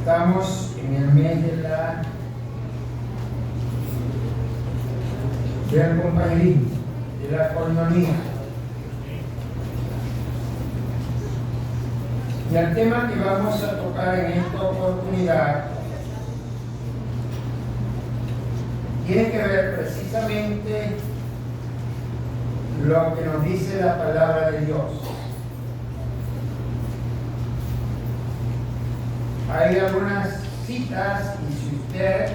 Estamos en el mes del compañerismo, de la coinonía. Y el tema que vamos a tocar en esta oportunidad tiene que ver precisamente lo que nos dice la palabra de Dios. Hay algunas citas y si usted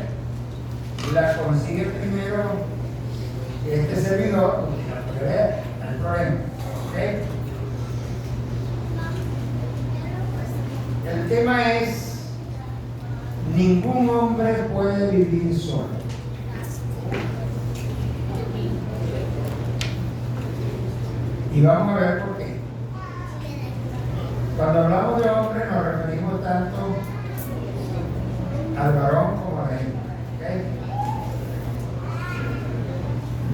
la consigue primero este servidor, la puede ver, no hay problema. ¿Okay? El tema es: ningún hombre puede vivir solo. Y vamos a ver por qué. Cuando hablamos de hombre nos referimos tanto al varón como a la hembra. ¿Okay?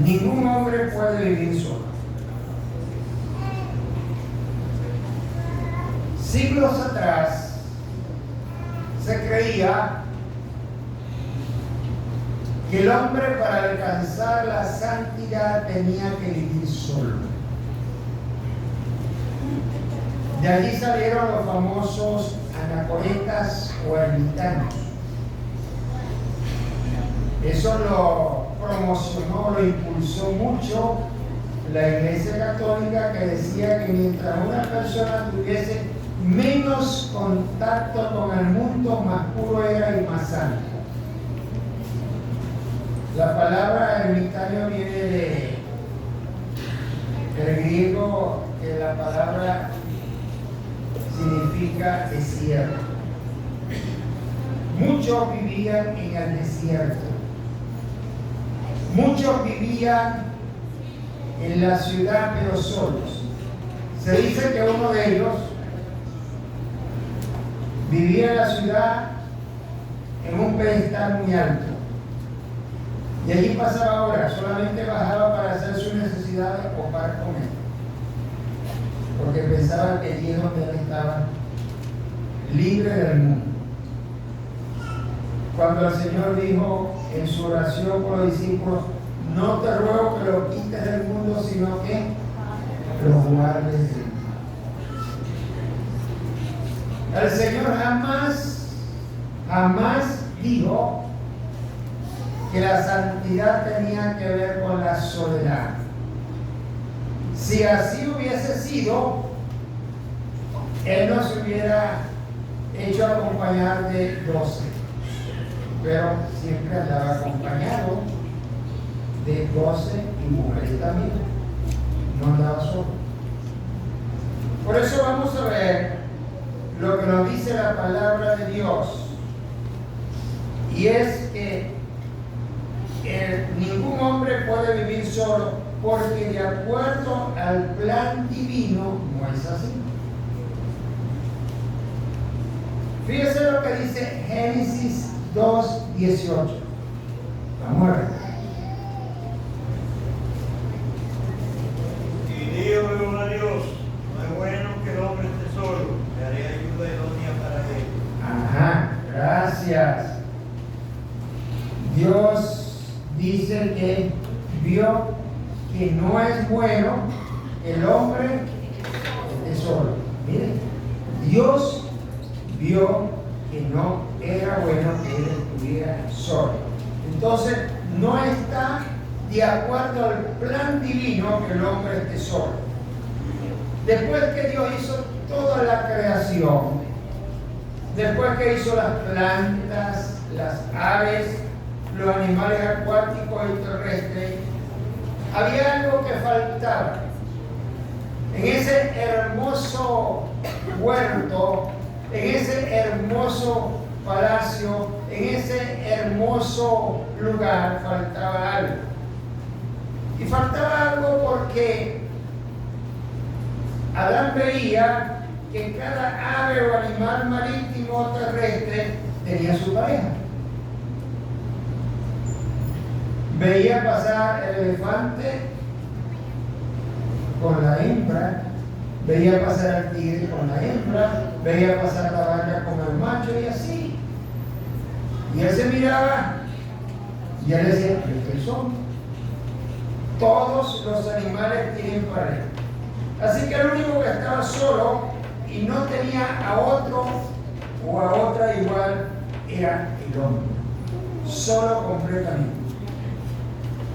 Ningún hombre puede vivir solo. Siglos atrás se creía que el hombre para alcanzar la santidad tenía que vivir solo. De allí salieron los famosos anacoretas o ermitaños. Eso lo promocionó, lo impulsó mucho la Iglesia Católica, que decía que mientras una persona tuviese menos contacto con el mundo, más puro era y más santo. La palabra ermitaño viene del griego, que la palabra significa desierto. Muchos vivían en el desierto. Muchos vivían en la ciudad pero solos. Se dice que uno de ellos vivía en la ciudad en un pedestal muy alto. Y allí pasaba horas, solamente bajaba para hacer sus necesidades o para comer. Porque pensaba que allí es donde él estaba libre del mundo. Cuando el Señor dijo en su oración con los discípulos: no te ruego que lo quites del mundo, sino que lo guardes del mundo. El Señor jamás dijo que la santidad tenía que ver con la soledad. Si así hubiese sido, Él no se hubiera hecho acompañar de 12, pero siempre andaba acompañado de 12 y mujeres también. No andaba solo. Por eso vamos a ver lo que nos dice la palabra de Dios. Y es que ningún hombre puede vivir solo, porque de acuerdo al plan divino no es así. Fíjese lo que dice Génesis 2:18. Vamos a ver. Y dijo Jehová a Dios: no es bueno que el hombre esté solo, le haré ayuda idónea para él. Ajá, gracias. Dios dice que vio que no es bueno que el hombre esté solo. Miren, Dios vio que no era bueno que él estuviera solo. Entonces, no está de acuerdo al plan divino que el hombre esté solo. Después que Dios hizo toda la creación, después que hizo las plantas, las aves, los animales acuáticos y terrestres, había algo que faltaba. En ese hermoso huerto, en ese hermoso palacio, en ese hermoso lugar, faltaba algo. Y faltaba algo porque Adán veía que cada ave o animal marítimo o terrestre tenía su pareja. Veía pasar el elefante con la hembra, veía pasar al tigre con la hembra, veía pasar la vaca con el macho y así. se miraba y él decía, yo estoy solo. Todos los animales tienen pareja. Así que el único que estaba solo y no tenía a otro o a otra igual era el hombre. Solo completamente.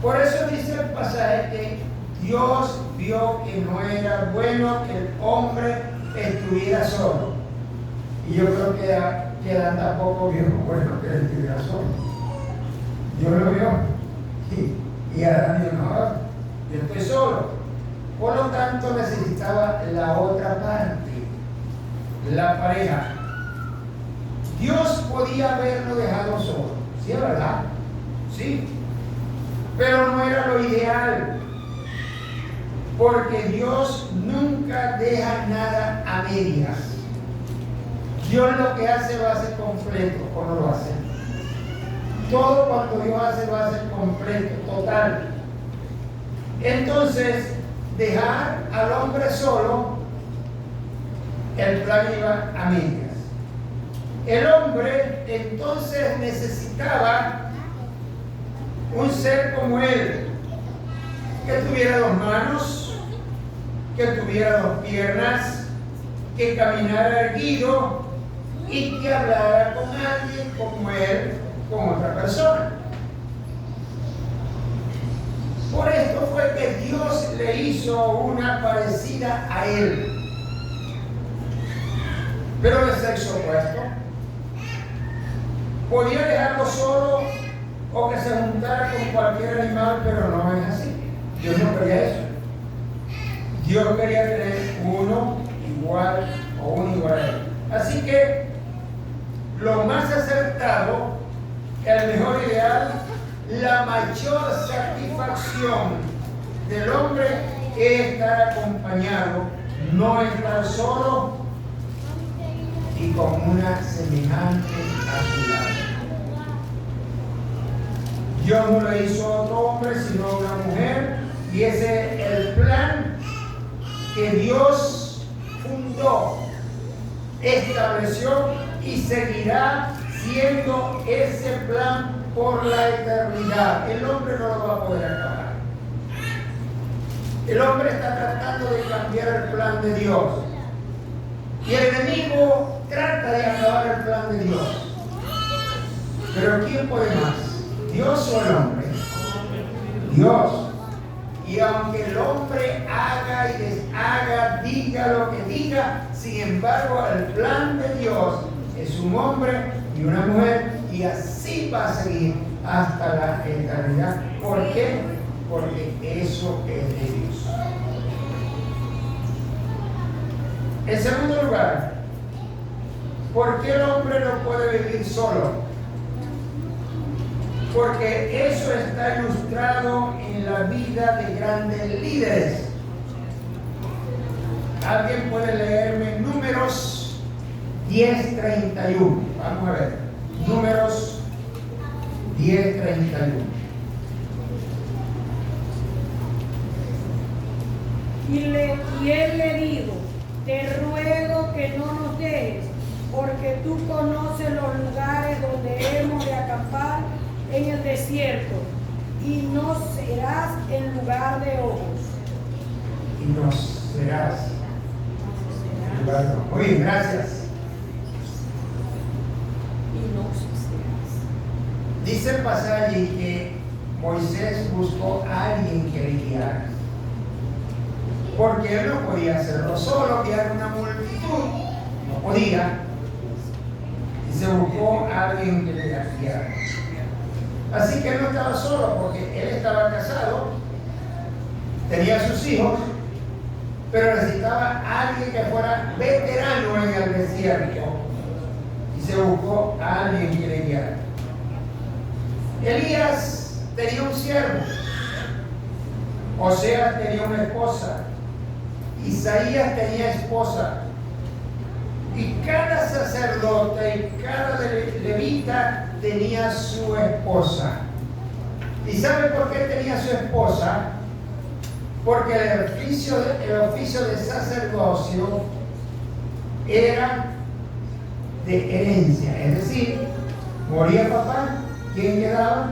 Por eso dice el pasaje que Dios vio que no era bueno que el hombre estuviera solo. Y yo creo que Adán tampoco vio bueno que él estuviera solo. Dios lo vio. Y Adán dijo, no, yo estoy solo. Por lo tanto necesitaba la otra parte, la pareja. Dios podía haberlo dejado solo, ¿sí es verdad? Sí. Pero no era lo ideal. Porque Dios nunca deja nada a medias. Dios lo que hace lo hace completo, ¿o no lo hace? Todo cuanto Dios hace lo hace completo, total. Entonces, dejar al hombre solo, el plan iba a medias. El hombre entonces necesitaba un ser como él, que tuviera dos manos, que tuviera dos piernas, que caminara erguido y que hablara con alguien como él, con otra persona. Por esto fue que Dios le hizo una parecida a él, pero de sexo opuesto. Podía dejarlo solo o que se juntara con cualquier animal, pero no es así. Dios no quería eso. Dios quería tener uno igual o uno igual a él. Así que lo más acertado, el mejor ideal, la mayor satisfacción del hombre es estar acompañado, no estar solo y con una semejante a su lado. Dios no lo hizo otro hombre, sino una mujer, y ese es el plan que Dios fundó, estableció y seguirá siendo ese plan por la eternidad. El hombre no lo va a poder acabar. El hombre está tratando de cambiar el plan de Dios. Y el enemigo trata de acabar el plan de Dios. Pero ¿quién puede más? ¿Dios o el hombre? Dios. Y aunque el hombre haga y deshaga, diga lo que diga, sin embargo el plan de Dios es un hombre y una mujer, y así va a seguir hasta la eternidad. ¿Por qué? Porque eso es de Dios. En segundo lugar, ¿por qué el hombre no puede vivir solo? Porque eso está ilustrado en la vida de grandes líderes. ¿Alguien puede leerme Números 10:31? Vamos a ver. Números 10:31. Y él le dijo, te ruego que no nos dejes, porque tú conoces los lugares donde hemos de acampar en el desierto, y no serás en lugar de ojos. Y no serás. Muy bien, gracias. Y no serás. Dice el pasaje allí que Moisés buscó a alguien que le guiara, porque él no podía hacerlo solo, guiar una multitud, no podía, y se buscó a alguien que le guiara. Así que él no estaba solo, porque él estaba casado, tenía sus hijos, pero necesitaba a alguien que fuera veterano en el desierto, y se buscó a alguien que le guiara. Elías tenía un siervo, Oseas tenía una esposa, Isaías tenía esposa, y cada sacerdote y cada levita tenía su esposa. ¿Y sabe por qué tenía su esposa? Porque el oficio de sacerdocio era de herencia, es decir, Moría papá, ¿quién quedaba?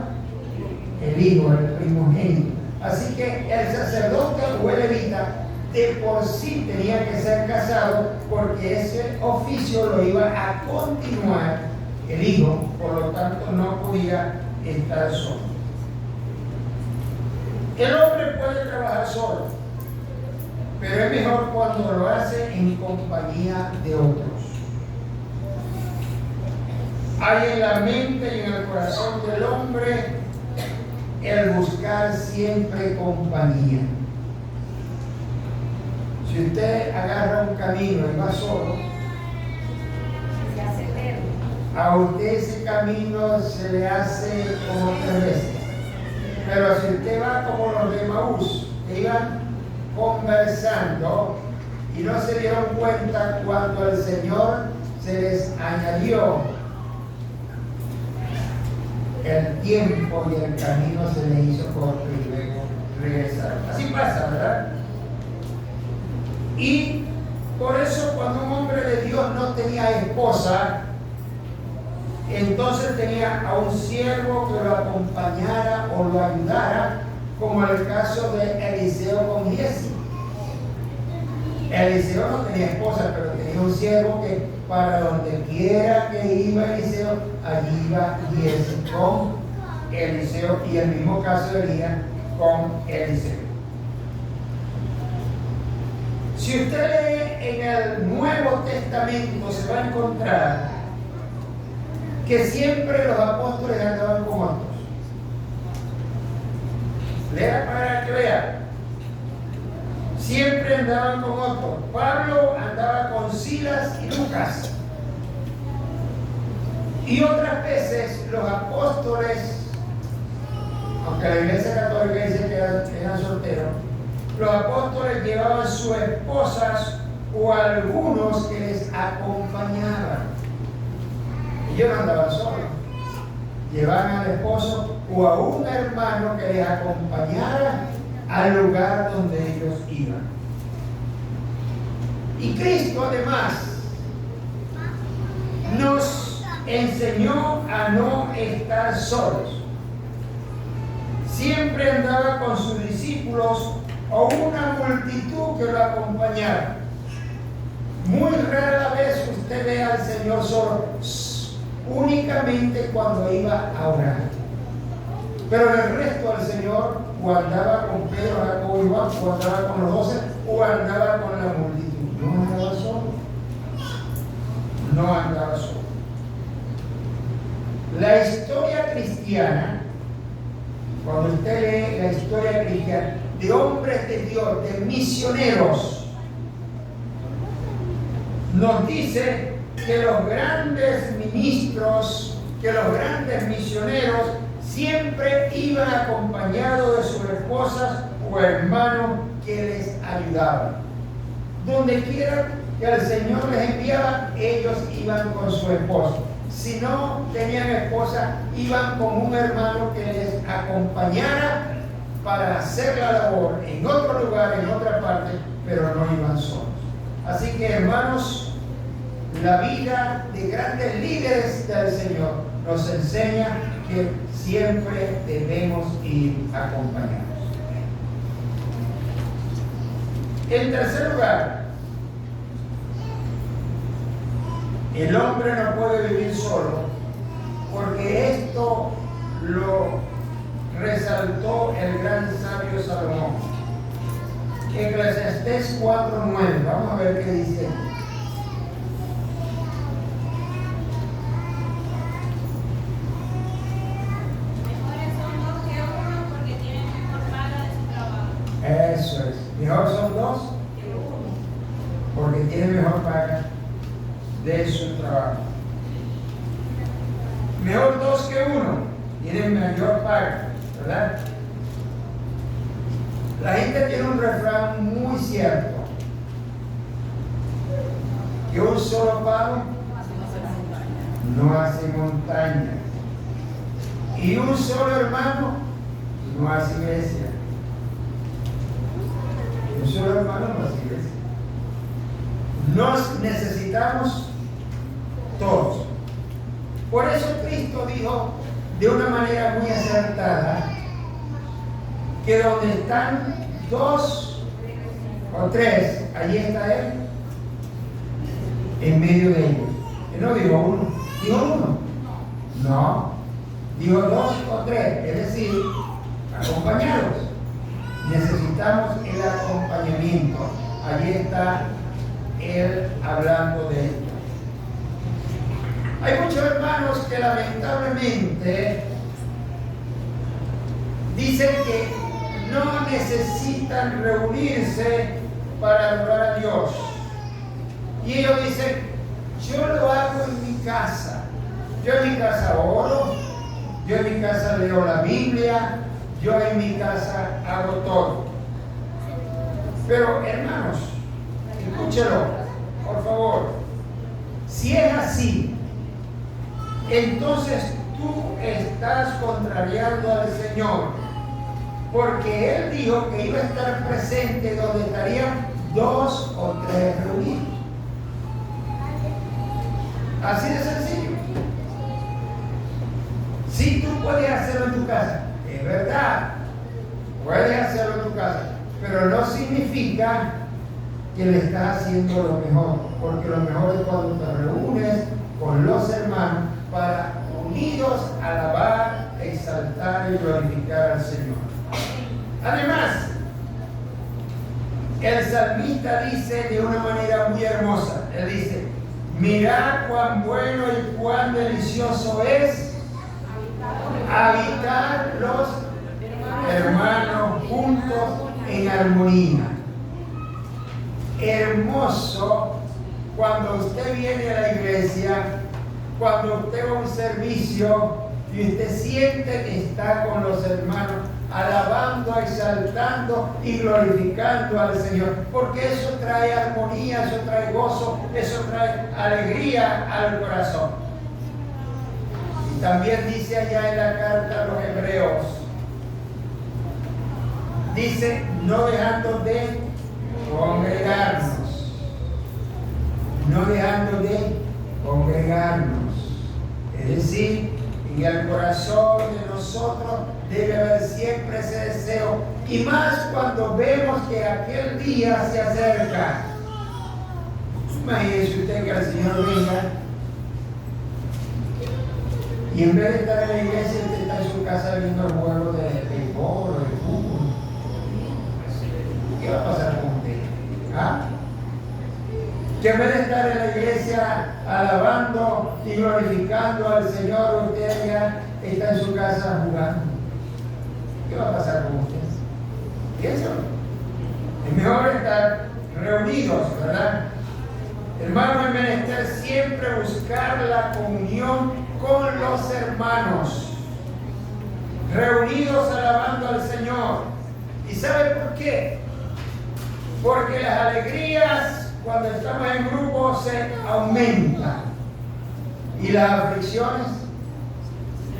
El hijo, el primogénito. Así que el sacerdote o el levita de por sí tenía que ser casado, porque ese oficio lo iba a continuar el hijo, por lo tanto no podía estar solo. El hombre puede trabajar solo, pero es mejor cuando lo hace en compañía de otros. Hay en la mente y en el corazón del hombre el buscar siempre compañía. Si usted agarra un camino y va solo, Se hace eterno. a usted ese camino se le hace como 3 veces. Pero si usted va como los de Maús, que iban conversando y no se dieron cuenta cuando el Señor se les añadió el tiempo y el camino se les hizo corto y luego regresaron. Así pasa, ¿verdad? Y por eso cuando un hombre de Dios no tenía esposa, entonces tenía a un siervo que lo acompañara o lo ayudara, como el caso de Eliseo con Giezi. Eliseo no tenía esposa, pero tenía un siervo que para donde quiera que iba Eliseo, allí iba Giezi con Eliseo, y el mismo caso de Elías con Eliseo. Si usted lee en el Nuevo Testamento, se va a encontrar que siempre los apóstoles andaban con otros. Lea para que vea. Siempre andaban con otros. Pablo andaba con Silas y Lucas. Y otras veces los apóstoles, aunque la Iglesia Católica dice que eran solteros, los apóstoles llevaban sus esposas o algunos que les acompañaban. Ellos no andaban solos, llevaban al esposo o a un hermano que les acompañara al lugar donde ellos iban. Y Cristo además nos enseñó a no estar solos. Siempre andaba con sus discípulos o una multitud que lo acompañara. Muy rara vez usted ve al Señor solo, únicamente cuando iba a orar. Pero el resto del Señor o andaba con Pedro, Jacobo y Juan, o andaba con los 12, o andaba con la multitud. No andaba solo. No andaba solo. La historia cristiana, cuando usted lee la historia cristiana de hombres de Dios, de misioneros, nos dice que los grandes ministros, que los grandes misioneros siempre iban acompañados de sus esposas o hermanos que les ayudaban. Donde quiera que el Señor les enviaba, ellos iban con su esposa. Si no tenían esposa, iban con un hermano que les acompañara para hacer la labor en otro lugar, en otra parte, pero no iban solos. Así que, hermanos, la vida de grandes líderes del Señor nos enseña que siempre debemos ir acompañados. En tercer lugar, el hombre no puede vivir solo, porque esto lo resaltó el gran sabio Salomón. Eclesiastés 4:9, vamos a ver qué dice. Eso es. Mejor son 2 que 1, porque tienen mejor paga de su trabajo. Mejor 2 que 1, tienen mayor paga, ¿verdad? La gente tiene un refrán muy cierto, que un solo palo no hace montaña, y un solo hermano no hace iglesia. Un solo hermano no hace iglesia. Nos necesitamos todos. Por eso Cristo dijo de una manera muy acertada que donde están dos o tres, allí está Él, en medio de ellos. Él no dijo uno, dijo uno. No, dijo dos o tres, es decir, acompañados. Necesitamos el acompañamiento. Allí está Él hablando de esto. Hay muchos hermanos que lamentablemente dicen que no necesitan reunirse para adorar a Dios. Y ellos dicen, yo lo hago en mi casa. Yo en mi casa oro, yo en mi casa leo la Biblia, yo en mi casa hago todo. Pero hermanos, escúchelo, por favor. Si es así, entonces tú estás contrariando al Señor, porque Él dijo que iba a estar presente donde estarían dos o tres reunidos. Así de sencillo. Si tú puedes hacerlo en tu casa, es verdad, puedes hacerlo en tu casa, pero no significa que le estás haciendo lo mejor, porque lo mejor es cuando te reúnes con los hermanos para unidos alabar, exaltar y glorificar al Señor. Además, el salmista dice de una manera muy hermosa, él dice, mirad cuán bueno y cuán delicioso es habitar los hermanos juntos en armonía. Hermoso cuando usted viene a la iglesia, cuando usted va a un servicio y usted siente que está con los hermanos, alabando, exaltando y glorificando al Señor, porque eso trae armonía, eso trae gozo, eso trae alegría al corazón. Y también dice allá en la carta a los Hebreos, dice, no dejando de congregarnos, no dejando de congregarnos, es decir, en el corazón de nosotros debe haber siempre ese deseo, y más cuando vemos que aquel día se acerca. Imagínese usted que el Señor venga y en vez de estar en la iglesia, usted está en su casa viendo el juego de béisbol o de fútbol. ¿Qué va a pasar con usted? ¿Ah? Que en vez de estar en la iglesia alabando y glorificando al Señor, usted ya está en su casa jugando. ¿Qué va a pasar con usted? Piénsalo. Es mejor estar reunidos, ¿verdad? Hermano, es menester siempre buscar la comunión con los hermanos, reunidos alabando al Señor. ¿Y sabe por qué? Porque las alegrías cuando estamos en grupo se aumentan y las aflicciones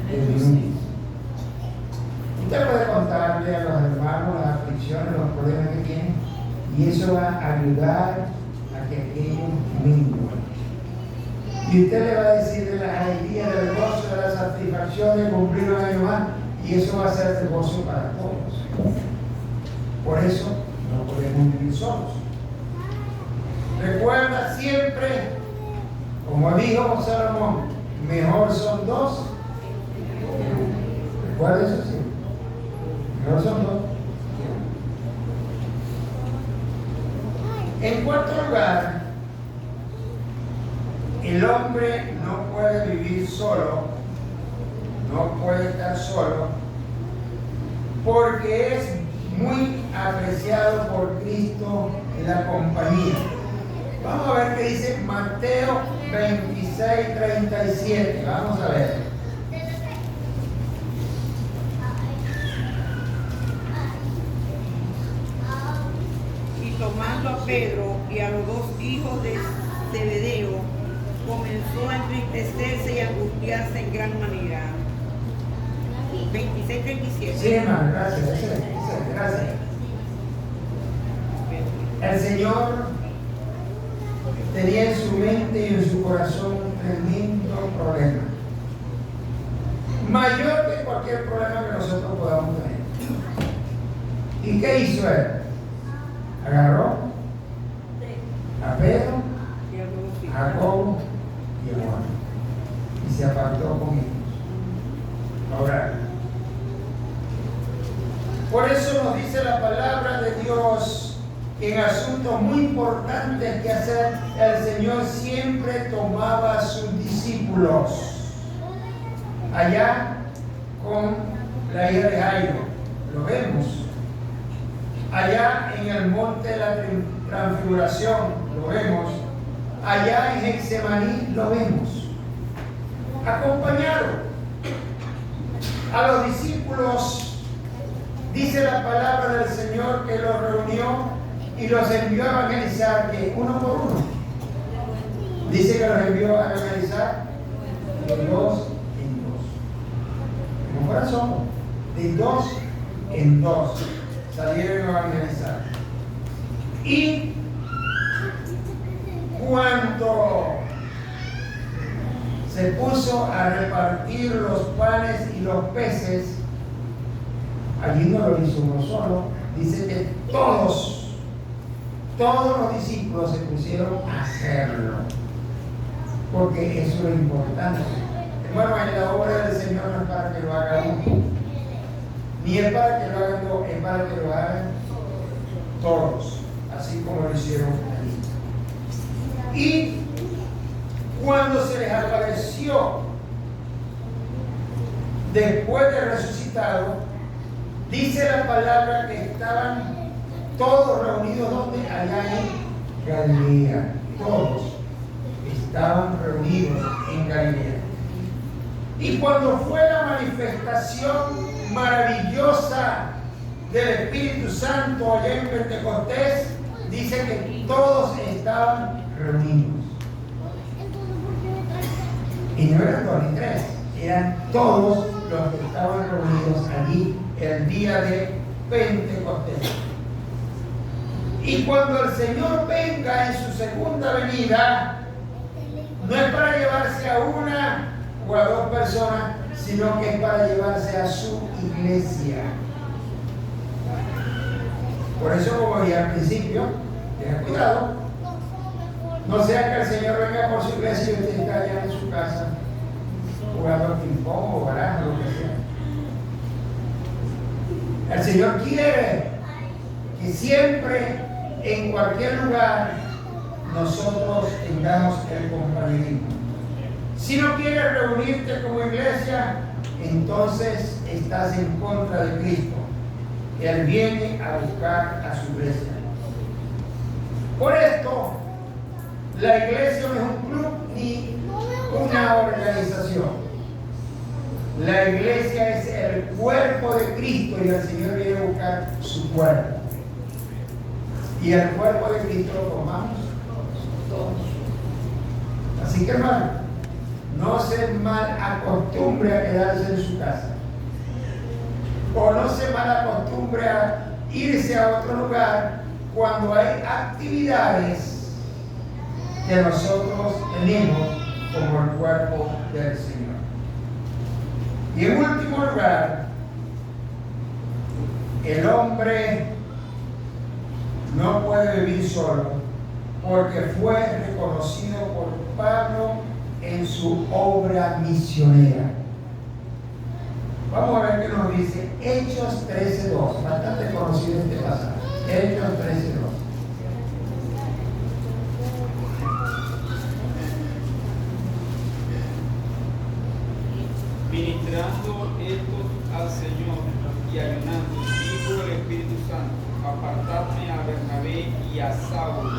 disminuyen. Usted puede contarle a los hermanos las aflicciones, los problemas que tienen, y eso va a ayudar a que aquellos disminuyan. Y usted le va a decir de las alegrías, del gozo, de la satisfacción de cumplir un año más, y eso va a ser de gozo para todos. Por eso no podemos vivir solos. Recuerda siempre, como dijo Salomón, mejor son dos. Recuerda eso sí. Mejor son dos. En cuarto lugar, el hombre no puede vivir solo, no puede estar solo, porque es muy apreciado por Cristo en la compañía. Vamos a ver qué dice Mateo 26:37. Vamos a ver. Y tomando a Pedro y a los dos hijos de Zebedeo, comenzó a entristecerse y a angustiarse en gran manera. 26:37. Sí, hermano, gracias. Gracias. El Señor tenía en su mente y en su corazón un tremendo problema. ¿Y qué hizo él? Agarró a Pedro, a Jacobo y a Juan y se apartó con ellos. Ahora, por eso nos dice la palabra de Dios que en asuntos muy importantes que hacer, el Señor siempre tomaba a sus discípulos. Allá con la hija de Jairo, lo vemos. Allá en el monte de la transfiguración, lo vemos. Allá en Getsemaní, lo vemos. Acompañaron a los discípulos. Dice la palabra del Señor que los reunió y los envió a evangelizar, que uno por uno. Dice que los envió a evangelizar de dos en dos. Como fuera somos, de dos en dos salieron a evangelizar. Y cuando se puso a repartir los panes y los peces, allí no lo hizo uno solo, dice que todos los discípulos se pusieron a hacerlo, porque eso es lo importante. Hermano, en la obra del Señor no es para que lo haga uno, ni es para que lo hagan dos, es para que lo hagan todos, así como lo hicieron allí. Y cuando se les apareció después de resucitado, dice la palabra que estaban todos reunidos, ¿dónde? Allá en Galilea. Todos estaban reunidos en Galilea. Y cuando fue la manifestación maravillosa del Espíritu Santo allá en Pentecostés, dice que todos estaban reunidos. Y no eran dos ni tres, eran todos los que estaban reunidos allí el día de Pentecostés. Y cuando el Señor venga en su segunda venida, no es para llevarse a una o a dos personas, sino que es para llevarse a su iglesia. Por eso, como dije al principio, tengan cuidado. No sea que el Señor venga por su iglesia y usted está allá en su casa jugando ping-pong o baraja, lo que sea. El Señor quiere que siempre, en cualquier lugar, nosotros tengamos el compañerismo. Si no quieres reunirte como iglesia, entonces estás en contra de Cristo. Él viene a buscar a su iglesia. Por esto, la iglesia no es un club ni una organización. La iglesia es el cuerpo de Cristo y el Señor viene a buscar su cuerpo. Y el cuerpo de Cristo lo tomamos todos. Así que, hermano, no se mal acostumbre a quedarse en su casa. O no se mal acostumbre a irse a otro lugar cuando hay actividades que nosotros tenemos como el cuerpo del Señor. Y en último lugar, el hombre no puede vivir solo porque fue reconocido por Pablo en su obra misionera. Vamos a ver qué nos dice Hechos 13:2, bastante conocido este pasaje. Hechos 13:2. Ministrando estos al Señor y ayunando, dijo el Espíritu Santo, apartadme a Bernabé y a Saulo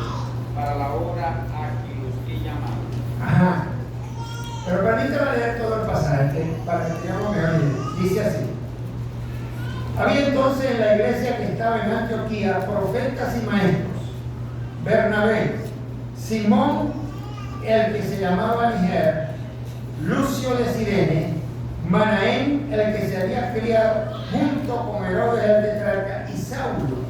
para la obra a que los he llamado. Ajá. Pero permítame leer todo el pasaje para que tengamos mejor idea. Dice así: había entonces en la iglesia que estaba en Antioquía profetas y maestros: Bernabé, Simón, el que se llamaba Niger, Lucio de Cirene, Manaén, el que se había criado junto con Herodes el tetrarca, y Saulo.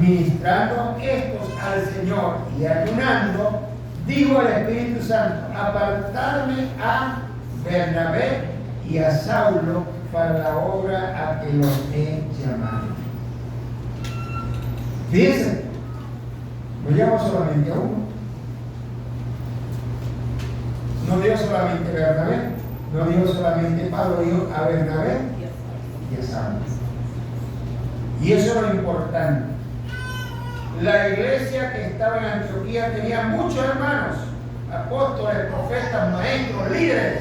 Ministrando estos al Señor y ayunando, dijo el Espíritu Santo: apartarme a Bernabé y a Saulo para la obra a que los he llamado. Fíjense, no llamó solamente a uno. No dio solamente a Bernabé, no dio solamente a Pablo, dio a Bernabé y a Saulo. Y eso es lo importante. La iglesia que estaba en Antioquía tenía muchos hermanos, apóstoles, profetas, maestros, líderes.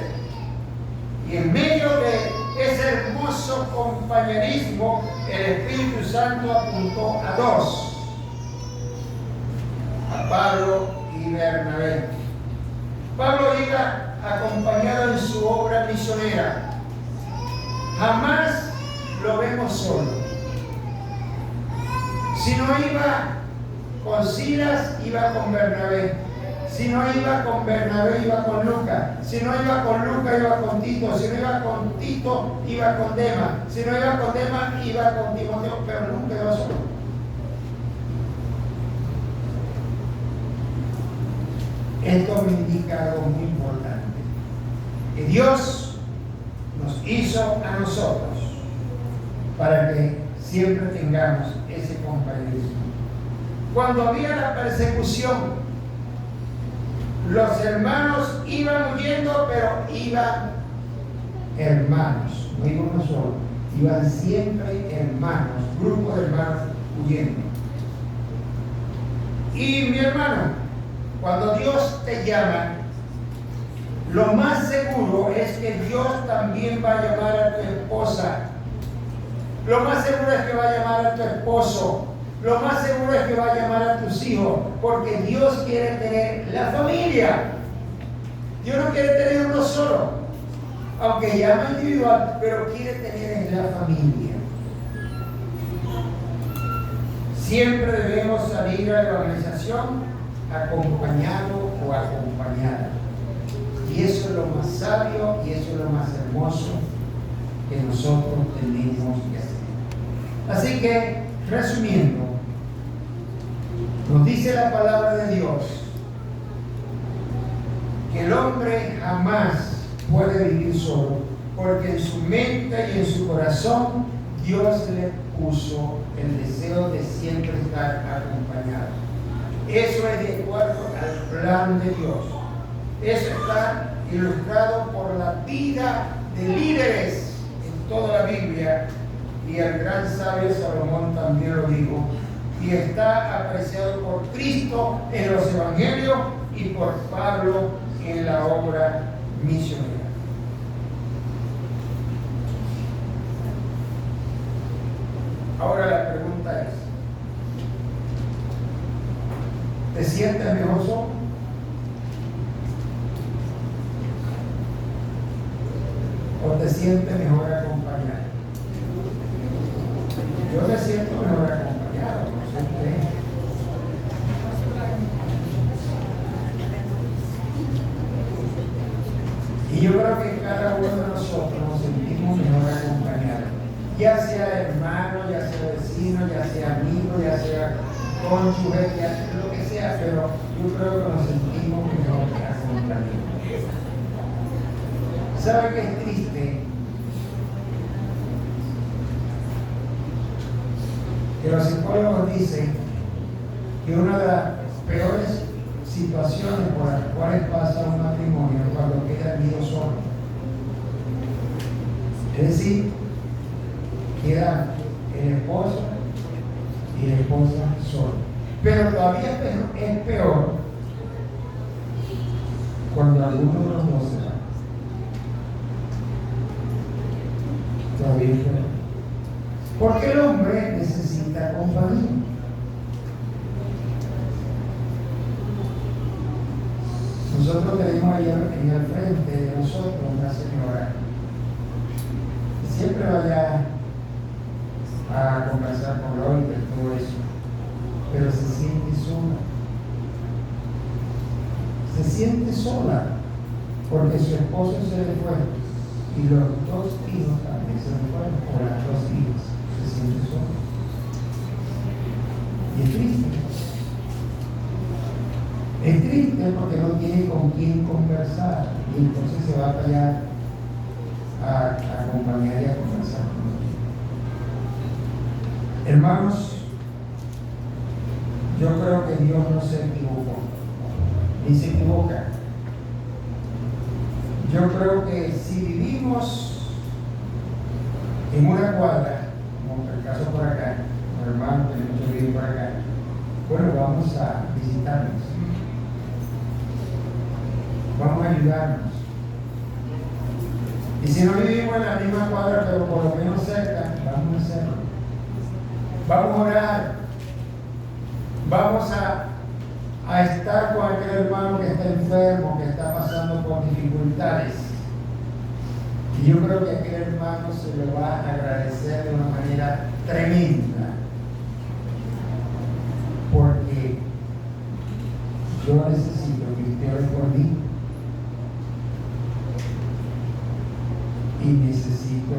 Y en medio de ese hermoso compañerismo, el Espíritu Santo apuntó a dos, a Pablo y Bernabé. Pablo iba acompañado en su obra misionera. Jamás lo vemos solo. Si no iba con Silas, iba con Bernabé. Si no iba con Bernabé, iba con Lucas. Si no iba con Lucas, iba con Tito. Si no iba con Tito, iba con Demas. Si no iba con Demas, iba con Timoteo, pero nunca iba solo. Esto me indica algo muy importante, que Dios nos hizo a nosotros para que siempre tengamos ese compañerismo. Cuando había la persecución, los hermanos iban huyendo, pero iban hermanos, no iban uno solo, iban siempre hermanos, grupos de hermanos huyendo. Y mi hermano, cuando Dios te llama, lo más seguro es que Dios también va a llamar a tu esposa. Lo más seguro es que va a llamar a tu esposo. Lo más seguro es que va a llamar a tus hijos, porque Dios quiere tener la familia. Dios no quiere tener uno solo, aunque llama individual, pero quiere tener en la familia. Siempre debemos salir a la evangelización acompañado o acompañada. Y eso es lo más sabio y eso es lo más hermoso que nosotros tenemos que hacer. Así que, resumiendo, nos dice la palabra de Dios que el hombre jamás puede vivir solo, porque en su mente y en su corazón Dios le puso el deseo de siempre estar acompañado. Eso es de acuerdo al plan de Dios. Eso está ilustrado por la vida de líderes en toda la Biblia, y el gran sabio Salomón también lo dijo, y está apreciado por Cristo en los evangelios y por Pablo en la obra misionera. Ahora la pregunta es, ¿te sientes mejor solo? ¿O te sientes mejor acompañado? Yo me siento mejor acompañado, no sé usted. Y yo creo que cada uno de nosotros nos sentimos mejor acompañados, ya sea hermano, ya sea vecino, ya sea amigo, ya sea cónyuge, ya sea lo que sea, pero yo creo que nos sentimos mejor acompañados. ¿Sabe qué es triste? Que los psicólogos dicen que una de las peores situaciones por las cuales pasa un matrimonio es cuando queda el niño solo. Es decir, queda el esposo y la esposa sola. Pero todavía es peor cuando alguno de los dos se va. Todavía es peor. Porque el hombre necesita compañía. Nosotros tenemos allá en el frente de nosotros una señora que siempre vaya a conversar con Loita y todo eso, pero se siente sola. Se siente sola porque su esposo se le fue y los dos hijos también se le fueron, o las dos hijas. Se siente sola. Y es triste. Es triste porque no tiene con quién conversar y entonces se va para allá a acompañar y a conversar con él. Hermanos, Yo creo que Dios no se equivocó, ni se equivoca. Yo creo que si vivimos en una cuadra, como el caso por acá, los hermanos que muchos viven por acá, bueno, vamos a visitarnos, vamos a ayudarnos. Y si no vivimos en la misma cuadra, pero por lo menos cerca, vamos a hacerlo. Vamos a orar. Vamos a estar con aquel hermano que está enfermo, que está pasando por dificultades. Y yo creo que aquel hermano se lo va a agradecer de una manera tremenda. Porque yo necesito que usted ore por mí. Y necesito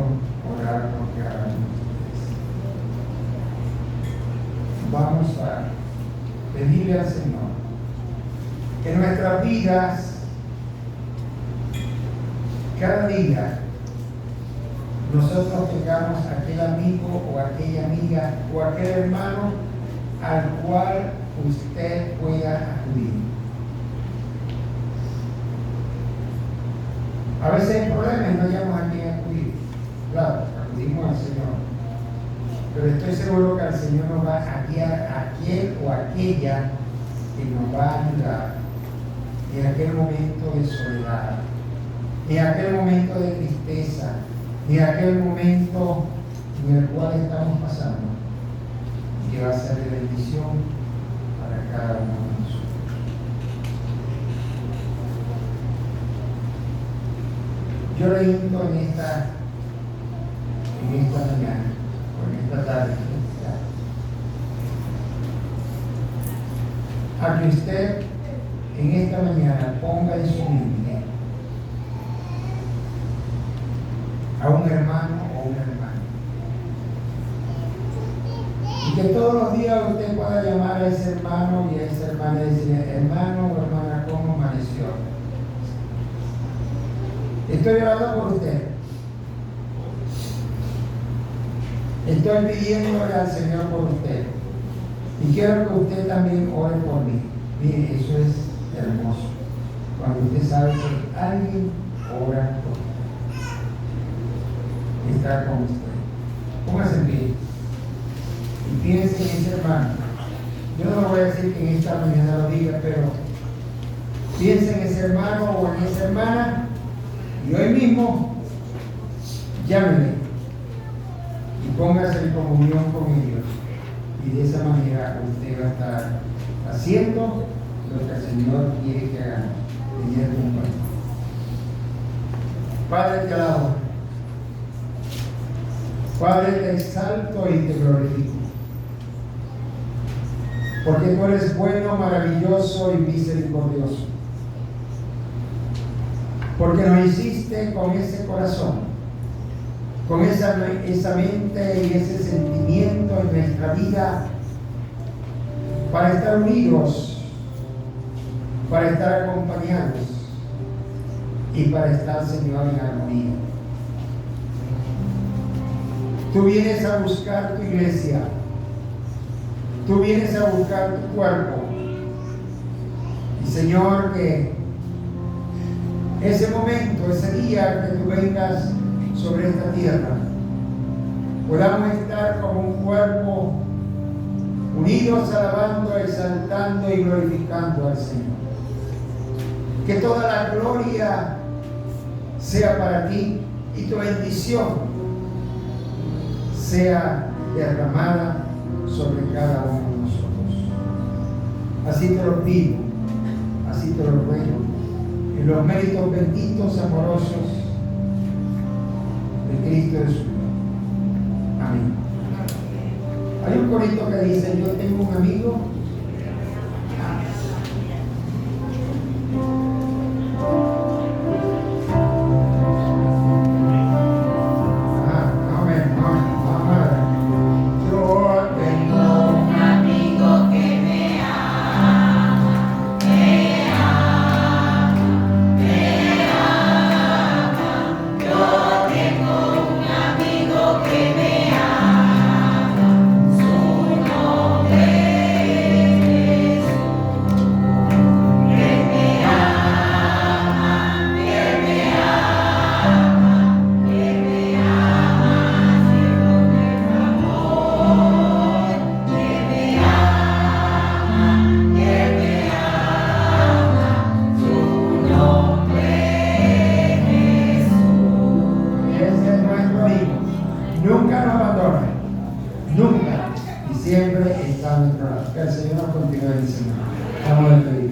orar por cada uno de ustedes. Vamos a pedirle al Señor que en nuestras vidas, cada día, nosotros tengamos aquel amigo o aquella amiga o aquel hermano al cual usted pueda acudir. A veces hay problemas y no hayamos a quién acudir. Claro, acudimos al Señor. Pero estoy seguro que el Señor nos va a guiar a aquel o aquella que nos va a ayudar en aquel momento de soledad, en aquel momento de tristeza, en aquel momento en el cual estamos pasando, que va a ser de bendición para cada uno de nosotros. Yo le invito en esta mañana, o en esta tarde, a que usted en esta mañana ponga en su mente a un hermano o una hermana. Y que todos los días usted pueda llamar a ese hermano y a esa hermana y decirle: hermano o hermana, ¿cómo amaneció? Estoy orando por usted. Estoy pidiéndole al Señor por usted. Y quiero que usted también ore por mí. Mire, eso es hermoso. Cuando usted sabe que alguien ora por usted. Está con usted. Póngase en pie. Y piense en ese hermano. Yo no le voy a decir que en esta mañana lo diga, pero piense en ese hermano o en esa hermana. Y hoy mismo, llámele y póngase en comunión con ellos. Y de esa manera usted va a estar haciendo lo que el Señor quiere que hagamos. Teniendo un Padre. Padre, te alabo. Padre, te exalto y te glorifico. Porque tú eres bueno, maravilloso y misericordioso. Porque nos hiciste con ese corazón, con esa mente y ese sentimiento en nuestra vida, para estar unidos, para estar acompañados y para estar, Señor, en armonía. Tú vienes a buscar tu iglesia, tú vienes a buscar tu cuerpo. Y, Señor, que ese momento, ese día que tú vengas sobre esta tierra, podamos estar como un cuerpo unidos, alabando, exaltando y glorificando al Señor. Que toda la gloria sea para ti y tu bendición sea derramada sobre cada uno de nosotros. Así te lo pido, así te lo ruego, en los méritos benditos, amorosos de Cristo Jesús. Amén. Hay un corito que dice: yo tengo un amigo. Que me ama, su nombre nunca nos abandona, nunca, y siempre está a nuestro lado. Que el Señor nos continúe diciendo. Vamos a despedir.